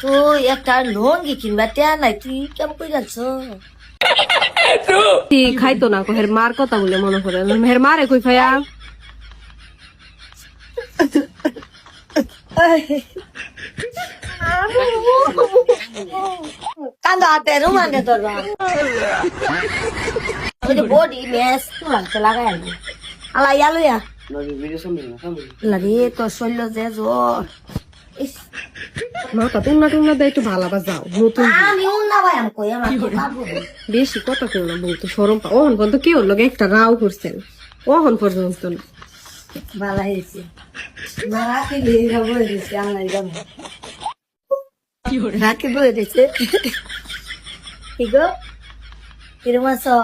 তুই একটা লঙ্গি কিনবা টেয়া নাই তুই কেমন করে যাচ্ছ খাইতো না হের মার কথা বলে মনে করে হের মারে কই ফায়া কান্দা হাতে রুমানে ধরবা ওই যে বডি মেস তুলাতে লাগাই আনবি আলা ইয়ালুয়া লারে তোর শৈল যে জ্বর ইস মাথা টুন্না টুন্না দেয় একটু ভালো আবার যাও নতুন আমি উন্না ভাই আমি কই আমার তো পাবো বেশি কথা কেউ না বলতো সরম পা ওহন পর্যন্ত কেউ লোক একটা রাও করছেন ওহন পর্যন্ত না ভালো হয়েছে না রাখি লিয়ে যাবো হয়েছে আল্লাহ জানে রাখি বয়ে দিয়েছে কি গো কিরম আছো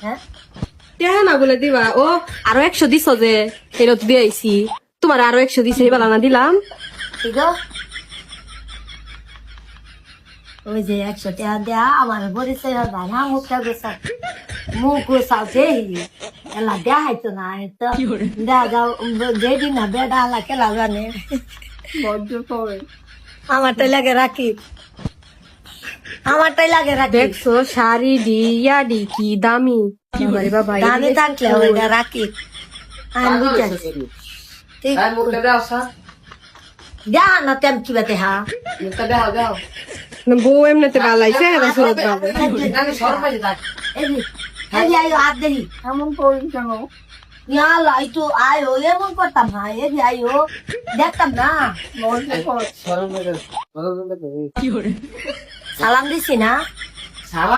হ্যাঁ দেহা না বলে দিবা ও আরো 100 দিছ যে ফেরত দিয়েছি তোমার আরো 100 দিছে এই বেলা না দিলাম কি গো ওই যে 100 টাকা দেয়া আমার পরিচয় বানা মুখটা গোসা মুখ গোসাও দেই এলা দেয়া হয়তো না তো দেয়া যাও যেদিন না বেডা আলা খেলা জানে আমারটাই লাগে রাখি আমারটাই লাগে রাখি দেখছো শাড়ি ডি ইয়াডি কি দামি বাবারে বাবা দামি থাকলে ওইটা রাখি আমি বুঝাচ্ছি ঠিক দেয়া না তেম কি বাতে হা বউ এমনিতে বালাইছে এরা সুরত বাবু এই আয়ো হাত দেখি এমন করি কেন ইয়ালা একটু আয়ো এমন করতাম না এই আয়ো দেখতাম না সালাম দিছি না